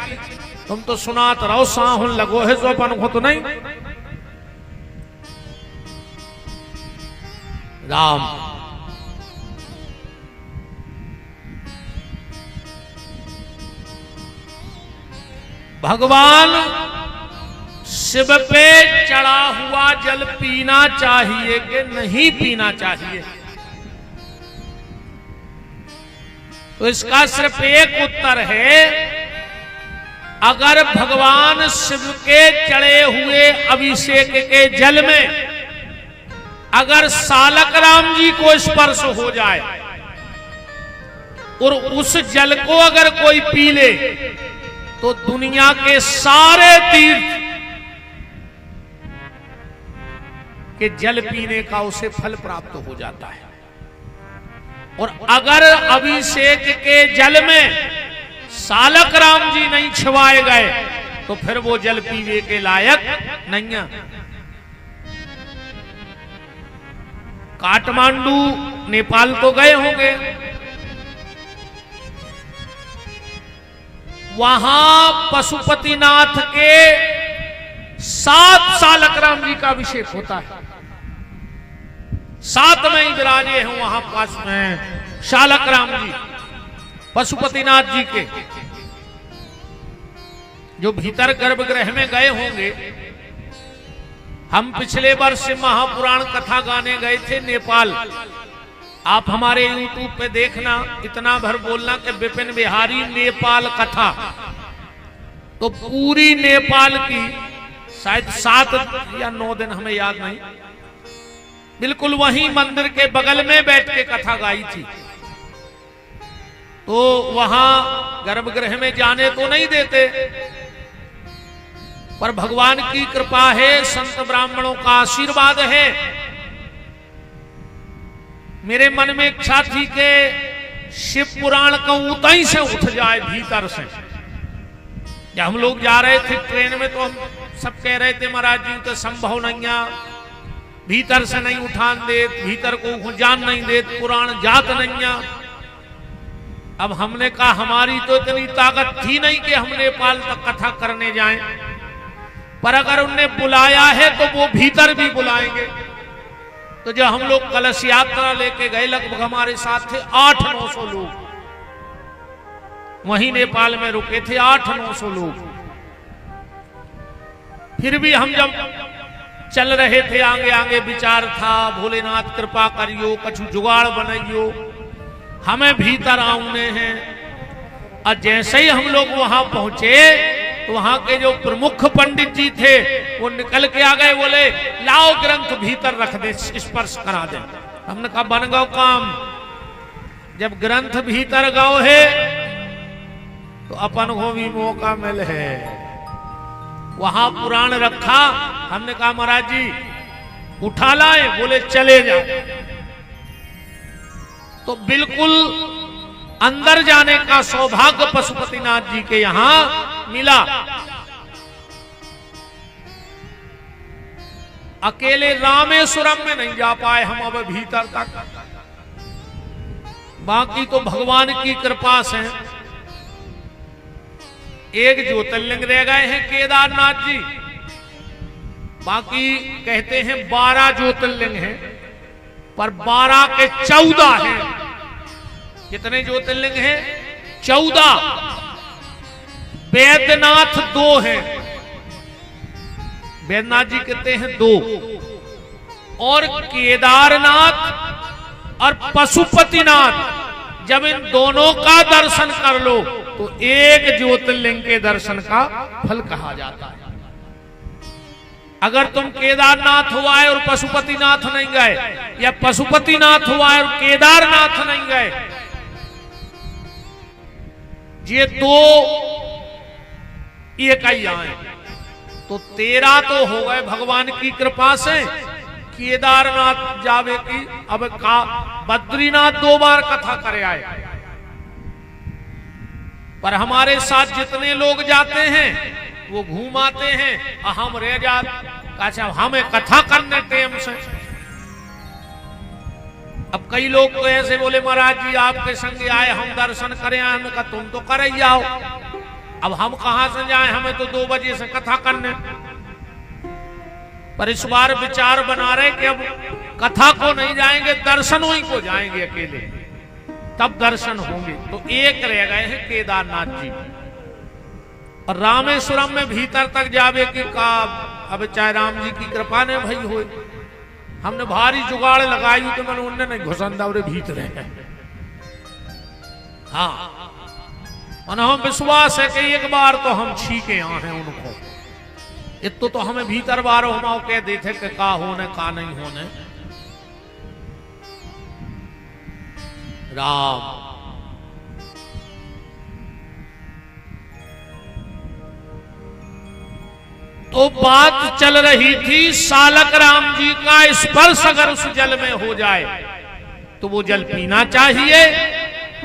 तुम तो सुनात रहो, साहुन लगो है सो अपन को तो नहीं। राम भगवान शिव पे चढ़ा हुआ जल पीना चाहिए कि नहीं पीना चाहिए? तो इसका सिर्फ एक उत्तर है। अगर भगवान शिव के चढ़े हुए अभिषेक के जल में अगर सालक राम जी को स्पर्श हो जाए और उस जल को अगर कोई पी ले तो दुनिया के सारे तीर्थ के जल पीने का उसे फल प्राप्त हो जाता है। और अगर अभिषेक के जल में सालक राम जी नहीं छिवाए गए तो फिर वो जल पीने के लायक नहीं है। काठमांडू नेपाल तो गए होंगे, वहां पशुपतिनाथ के 7 सालक राम जी का अभिषेक होता है। 7 में ही विराजे हैं वहां पास में शालक राम जी पशुपतिनाथ जी के, जो भीतर गर्भगृह में गए होंगे। हम पिछले वर्ष महापुराण कथा गाने गए थे नेपाल। आप हमारे YouTube पे देखना, इतना भर बोलना कि विपिन बिहारी नेपाल कथा, तो पूरी नेपाल की शायद 7 या 9 दिन, हमें याद नहीं, बिल्कुल वहीं मंदिर के बगल में बैठ के कथा गाई थी। तो वहां गर्भगृह में जाने तो नहीं देते, पर भगवान की कृपा है, संत ब्राह्मणों का आशीर्वाद है। मेरे मन में इच्छा थी कि शिव पुराण का ऊंचाई से उठ जाए भीतर से। जब हम लोग जा रहे थे ट्रेन में तो हम सब कह रहे थे महाराज जी तो संभव नहीं है, भीतर से नहीं उठान देत, भीतर को जान नहीं देत, पुराण जात नहीं है। अब हमने कहा हमारी तो इतनी ताकत थी नहीं कि हम नेपाल तक कथा करने जाएं, पर अगर उनने बुलाया है तो वो भीतर भी बुलाएंगे। तो जब हम लोग कलश यात्रा लेके गए, लगभग हमारे साथ थे 800-900 लोग, वहीं नेपाल में रुके थे 800-900 लोग। फिर भी हम जब चल रहे थे आगे आगे विचार था, भोलेनाथ कृपा करियो, कछु जुगाड़ बनाइयो, हमें भीतर आउने हैं। और जैसे ही हम लोग वहां पहुंचे तो वहां के जो प्रमुख पंडित जी थे वो निकल के आ गए, बोले लाओ ग्रंथ भीतर रख दे, स्पर्श करा दे। हमने कहा बन गौ काम। जब ग्रंथ भीतर गौ है तो अपन को भी मौका मिल है। वहां पुराण रखा, हमने कहा महाराज जी उठा लाए, बोले चले जाओ। तो बिल्कुल अंदर जाने का सौभाग्य पशुपतिनाथ जी के यहां मिला। अकेले रामेश्वरम में नहीं जा पाए हम अब भीतर तक, बाकी तो भगवान की कृपा से एक ज्योतिर्लिंग रह गए हैं केदारनाथ जी, बाकी कहते हैं 12 ज्योतिर्लिंग हैं, पर 12 के 14 हैं। कितने ज्योतिर्लिंग हैं? 14। वैद्यनाथ 2 हैं, वैद्यनाथ जी कहते हैं 2, और केदारनाथ और पशुपतिनाथ, जब इन दोनों का दर्शन कर लो तो एक ज्योतिर्लिंग के दर्शन का फल कहा जाता है। अगर तुम केदारनाथ हुआ है और पशुपतिनाथ नहीं गए, या पशुपतिनाथ हुआ है और केदारनाथ नहीं गए, ये 2 एक ही आए तो 13 तो हो गए भगवान की कृपा से। केदारनाथ जावे की अब का बद्रीनाथ 2 बार कथा करे आए, पर हमारे साथ जितने लोग जाते हैं वो घूमाते हैं, हम रह जाते। अच्छा हमें कथा करने टाइम से। अब कई लोग तो ऐसे बोले महाराज जी आपके संग आए, हम दर्शन करें, हमने कहा तुम तो कर ही आओ, अब हम कहां से जाएं, हमें तो 2 बजे से कथा करने। पर इस बार विचार बना रहे कि अब कथा को नहीं जाएंगे, दर्शनों ही को जाएंगे अकेले, तब दर्शन होंगे। तो एक रह गए हैं केदारनाथ जी, और रामेश्वरम में भीतर तक जावे की का अब चाहे राम जी की कृपा ने भई हो। हमने भारी जुगाड़ लगाई तो मैंने उनने नहीं घुसंदा और भीतर है। हाँ हम विश्वास है कि एक बार तो हम छीके आ हैं उनको, इतो तो हमें भीतर बार हम कह देते कि का होने का नहीं होने। राम तो बात चल रही थी सालक राम जी का स्पर्श अगर उस जल में हो जाए तो वो जल पीना चाहिए,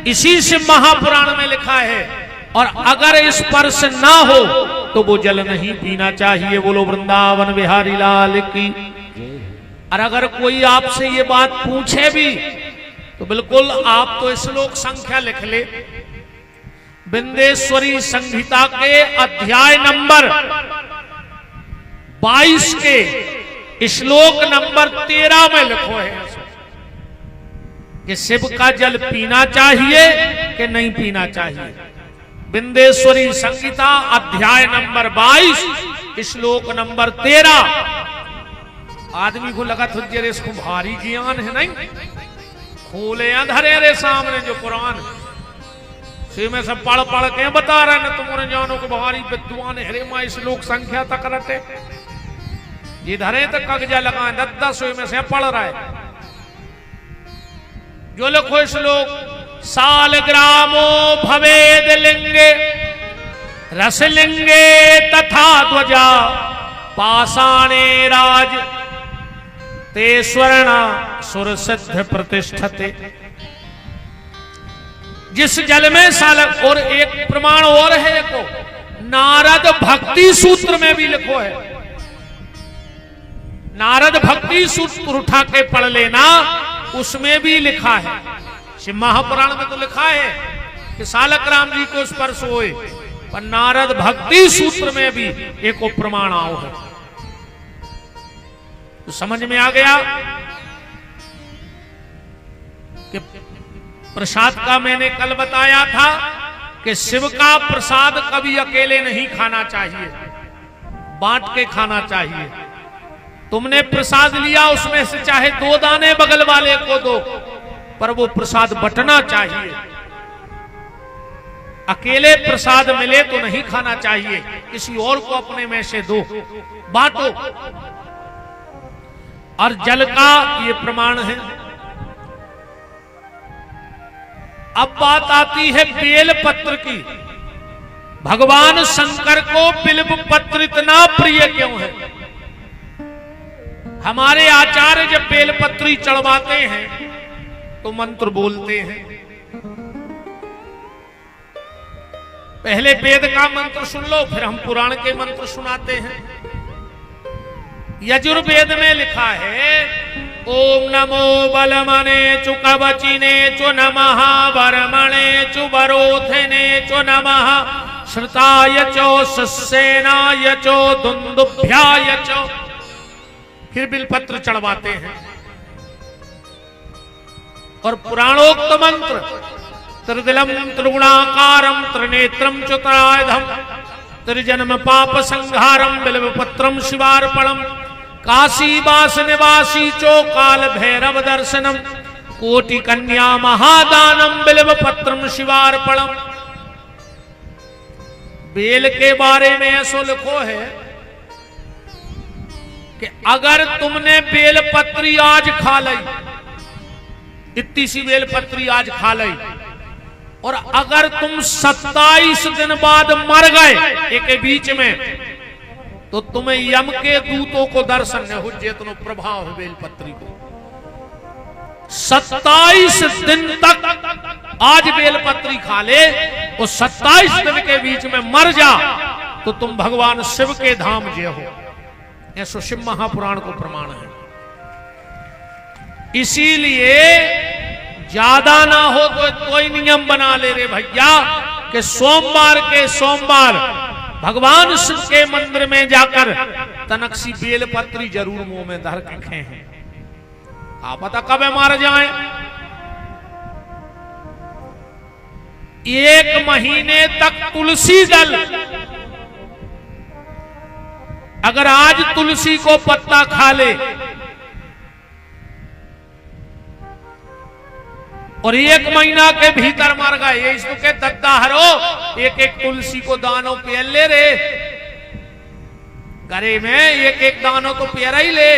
इसी से महापुराण में लिखा है। और अगर स्पर्श ना हो तो वो जल नहीं पीना चाहिए। बोलो वृंदावन बिहारी लाल की। और अगर कोई आपसे ये बात पूछे भी तो बिल्कुल आप तो श्लोक संख्या लिख ले। विंदेश्वरी संहिता के अध्याय नंबर 22 के श्लोक नंबर 13 में लिखो है कि शिव का जल पीना चाहिए कि नहीं पीना चाहिए। विंदेश्वरी संहिता अध्याय नंबर 22 श्लोक नंबर 13। आदमी को लगा तुझे रे इसको भारी ज्ञान है, नहीं खोले अंधेरे रे सामने जो कुरान से में सब पढ़ पढ़ के बता रहे ना, तुम्हारे जानो को भारी विद्वान हरे माँ श्लोक संख्या तक रटे जिधरे तक कगजा लगा 10 में से पढ़ रहा है। जो लिखो श्लोक सालग्रामो भवेद लिंगे रसलिंगे तथा ध्वजा पाषाणे राज ते स्वर्ण सुर सिद्ध प्रतिष्ठते। जिस जल में सालक, और एक प्रमाण और है को नारद भक्ति सूत्र में भी लिखो है। नारद भक्ति सूत्र उठा के पढ़ लेना, उसमें भी लिखा है। शिव महापुराण में तो लिखा है कि सालक राम जी को स्पर्श होए, पर नारद भक्ति सूत्र में भी एक प्रमाण आओ है। तो समझ में आ गया कि प्रसाद का मैंने कल बताया था कि शिव का प्रसाद कभी अकेले नहीं खाना चाहिए, बांट के खाना चाहिए। तुमने प्रसाद लिया, उसमें से चाहे 2 दाने बगल वाले को दो, पर वो प्रसाद बंटना चाहिए। अकेले प्रसाद मिले तो नहीं खाना चाहिए, किसी और को अपने में से दो, बांटो। और जल का ये प्रमाण है। अब बात आती है बेल पत्र की। भगवान शंकर को बिल्व पत्र इतना प्रिय क्यों है? हमारे आचार्य जब बेलपत्री चढ़वाते हैं तो मंत्र बोलते हैं। पहले वेद का मंत्र सुन लो, फिर हम पुराण के मंत्र सुनाते हैं। यजुर्वेद में लिखा है, ओम नमो बलमने चु कवचिने चु नमः वरमणे चु वरोधने चु नमः श्रुताय चो सस्सेनाय चो दुंदुभ्याय चो। फिर बिलपत्र चढ़वाते हैं। और पुराणोक्त मंत्र त्रिदिलम त्रिगुणाकारम त्रिनेत्रम चतुरायुधम त्रिजन्म पाप संहारम बिल्वपत्रम शिवार्पणम काशी वास निवासी चो काल भैरव दर्शनम कोटि कन्या महादानम बिल्वपत्रम शिवार्पणम। बेल के बारे में ऐसो लिखो है कि अगर तुमने बेलपत्री आज खा ली, इतनी सी बेलपत्री आज खा ली, और अगर तुम 27 दिन बाद मर गए एक बीच में, तो तुम्हें यम के दूतों को दर्शन न हो जितना प्रभाव है बेलपत्री को। 27 दिन तक आज बेलपत्री खा ले, और 27 दिन के बीच में मर जा तो तुम भगवान शिव के धाम जे हो। ऐसा शिव महापुराण को प्रमाण है। इसीलिए ज्यादा ना हो तो कोई नियम बना ले रे भैया कि सोमवार के सोमवार भगवान शिव के मंदिर में जाकर तनकसी बेलपत्री जरूर मुंह में धर के खाएं हैं। आप पता कब मार जाए। 1 महीने तक तुलसी दल, अगर आज तुलसी को पत्ता खा ले और 1 महीना के भीतर मर गए, ये इसको के दद्दा हरो, एक एक तुलसी को दानों पेल ले रे, घरे में एक एक दानों तो पेरा ही ले।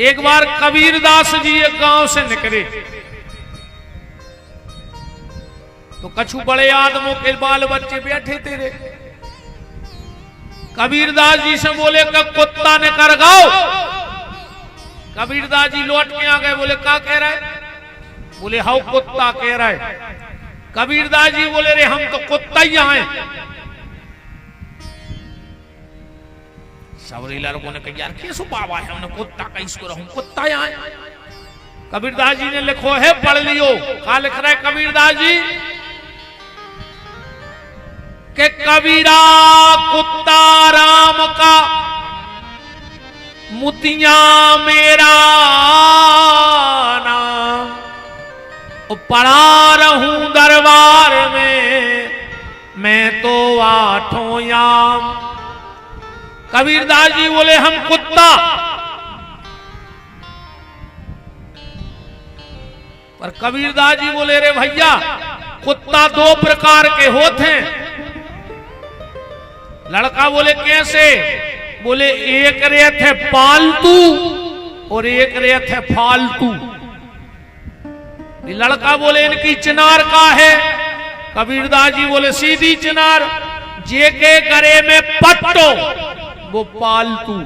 एक बार कबीरदास जी एक गांव से निकले तो कछु बड़े आदमों के बाल बच्चे बैठे तेरे। कबीरदास जी से बोले कि कुत्ता ने कर गाओ। कबीरदास जी लौट के आ गए, बोले क्या कह रहा है? बोले हाउ कुत्ता कह रहा है। कबीरदास जी बोले रे हम तो कुत्ता ही आए। सवरी लड़कों ने कहा यार कैसे बाबा है, हमने कुत्ता का इसको रहूं, कुत्ता ही आए। कबीरदास जी ने लिखो है, पढ़ लियो। क्या लिख रहा है कबीरदास जी के कबीरा कुत्ता राम का मुतिया मेरा नाम, पड़ा रहूं दरबार में मैं तो 8 याम। कबीरदास जी बोले हम कुत्ता, पर कबीरदास जी बोले रे भैया कुत्ता 2 प्रकार के होते हैं। लड़का बोले कैसे? बोले एक रेत है पालतू और एक रेत है फालतू। लड़का बोले इनकी चिनार का है? कबीरदास जी बोले सीधी चिनार। जे के गरे में पट्टो वो पालतू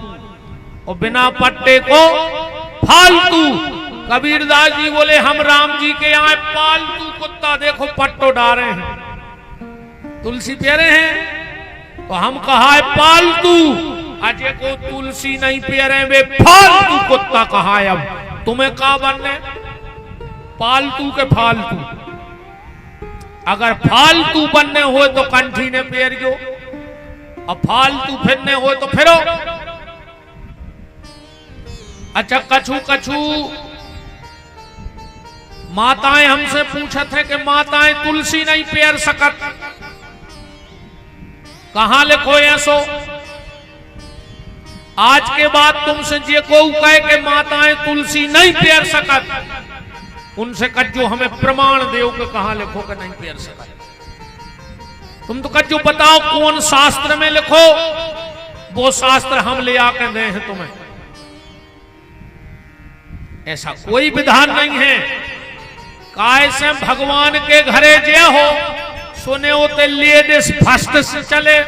और बिना पट्टे को फालतू। कबीरदास जी बोले हम राम जी के यहाँ पालतू कुत्ता, देखो पट्टो डारे हैं, तुलसी प्यारे हैं, तो हम कहा है पालतू। अजय को तुलसी नहीं प्यारे वे फालतू कुत्ता कहा है। अब तुम्हें कहा बनने पालतू के फालतू। अगर फालतू बनने हो तो कंठी ने पेरियो, और फालतू फिरने हो तो फिरो। अच्छा कछु कछु माताएं हमसे पूछत है कि माताएं तुलसी नहीं पेर सकत, कहां लिखो ऐसो? आज के बाद तुमसे जे को कहे कि माताएं तुलसी नहीं पेर सकत, उनसे कहो हमें प्रमाण दो कि कहां लिखो कि नहीं पेर सकत। तुम तो कहो बताओ कौन शास्त्र में लिखो, वो शास्त्र हम ले आके दे हैं तुम्हें। ऐसा कोई विधान नहीं है। काय से भगवान के घरे जे हो सुने उते लेडीज फर्स्ट से चले,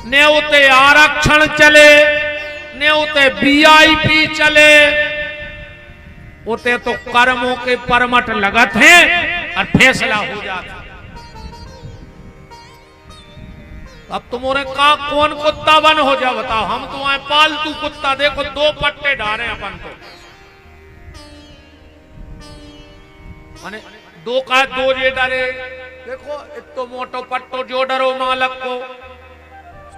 ने उते आरक्षण चले, ने उते वीआईपी चले, उते तो कर्मों के परमट लगत हैं और फैसला हो जाता। अब तुम्हारे का कौन कुत्ता बन हो जा बताओ। हम तो आए पालतू कुत्ता, देखो 2 पट्टे डाले अपन तो, माने 2 का 2 जे डरे। देखो इतो मोटो पट्टो जो डरो मालक को,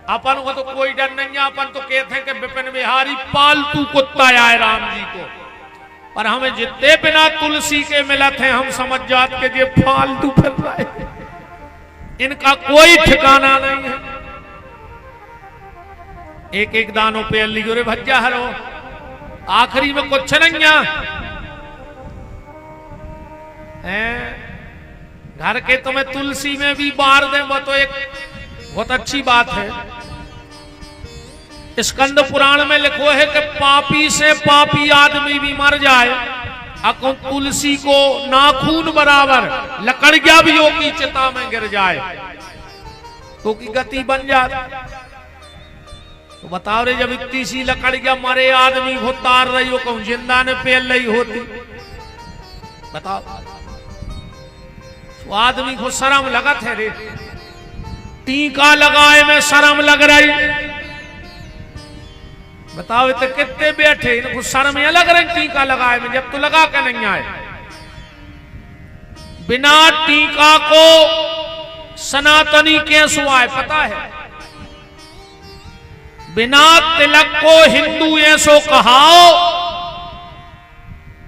अपन को तो कोई डर नहीं है। अपन तो कहते हैं कि विपिन बिहारी पालतू कुत्ता आए राम जी को, पर हमें जितने बिना तुलसी के मिलत हैं हम समझ जाते कि ये फालतू फिर रहा है, इनका कोई ठिकाना नहीं है। एक एक दानों पे लियो रे भज्जा हरो, आखिरी में कुछ नहीं है। घर के तुम्हें तुलसी में भी बार दे, वो तो एक बहुत अच्छी बात है। स्कंद पुराण में लिखो है कि पापी से पापी आदमी भी मर जाए, अको तुलसी को नाखून बराबर लकड़िया भी की चिता में गिर जाए तो की गति बन जाती। तो बताओ रे, जब इतनी सी लकड़िया मरे आदमी को तार रही हो, कहूं जिंदा ने पेल रही होती, बताओ तो आदमी को शर्म लगत है रे। टीका लगाए में शर्म लग रही, बताओ तो कितने बैठे इनको शर्म ये लग रही टीका लगाए में, जब तो लगा के नहीं आए। बिना टीका को सनातनी कैसे आए पता है? बिना तिलक को हिंदू ऐसो कहाओ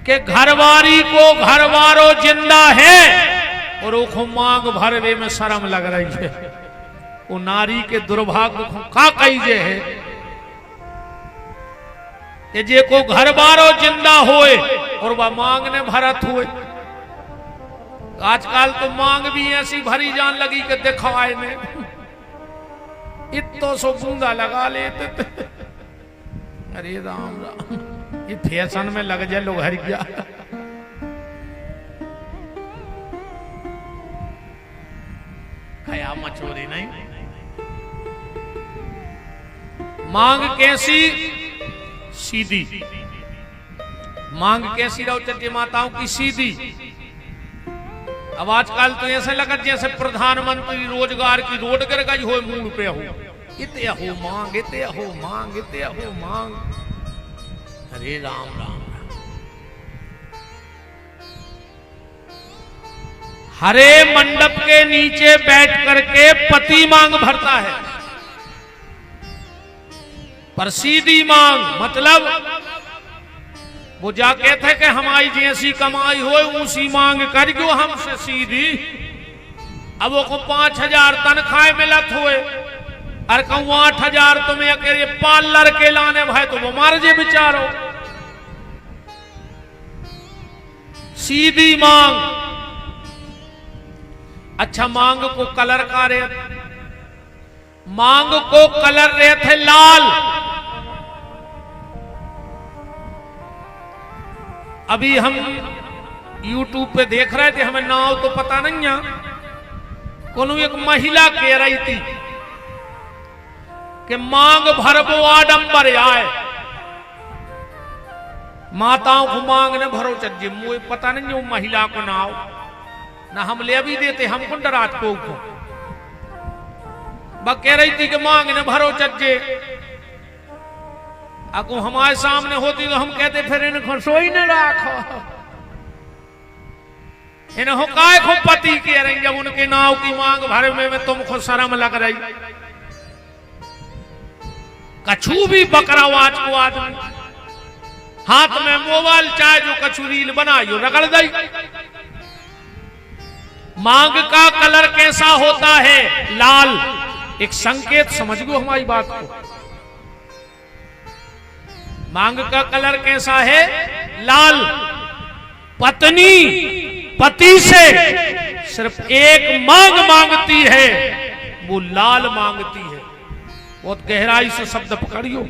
कि घरवारी को घरवारो जिंदा है और वो मांग भरवे में शर्म लग रही है। वो नारी के दुर्भाग्य को का कहीजे है कि जे को घर बारो जिंदा होए और वह मांग ने भरत हुए। आजकल तो मांग भी ऐसी भरी जान लगी कि दिखाए ने इतो सो बूंदा लगा लेते। अरे राम राम, ये फैशन में लग जाए लोग हर गया। खया मचोरी नहीं। मांग कैसी सीधी, मांग कैसी रहो चट्टी माताओं की सीधी। अब आजकल तो ऐसे लगा जैसे प्रधानमंत्री रोजगार की रोड गिर गई हो मूड पे हो, इते हो मांग, इते हो मांग, इते हो मांग। अरे राम राम राम। हरे मंडप के नीचे बैठ करके पति मांग भरता है, पर सीधी मांग मतलब वो जा कहते हैं कि हमारी जैसी कमाई हो उसी मांग कर जो हमसे सीधी। अब वो को 5,000 तनख्वाह मिलत हुए और कहूँ 8,000 तुम्हें अकेले पार्लर के लाने भाई तो वो मार जे बिचारो। सीधी मांग। अच्छा, मांग को कलर का रे, मांग को कलर रहे थे लाल। अभी हम YouTube पे देख रहे थे, हमें नाव तो पता नहीं है, कोनो एक महिला कह रही थी कि मांग भरबो आडंबर आए। माताओं को मांग ने भरो चज्जे, मुझे पता नहीं वो महिला को नाव ना हम ले भी देते, हमको डरात को कह रही थी कि मांग ने भरो चज्जे। अको हमारे सामने होती तो हम कहते फिर इनको सोई न राखो, इन्हों काय को पति कह रही जब उनके नाव की मांग भरे में तुमको शर्म लग रही। कछू भी बकरावाज को आदमी हाथ में मोबाइल चाहे जो कछू रील बनाई रगड़ गई। मांग का कलर कैसा होता है? लाल। एक संकेत समझ लो हमारी बात को। मांग का कलर कैसा है? लाल। पत्नी पति से सिर्फ एक मांग मांगती है, वो लाल मांगती है। बहुत गहराई से शब्द पकड़ियो।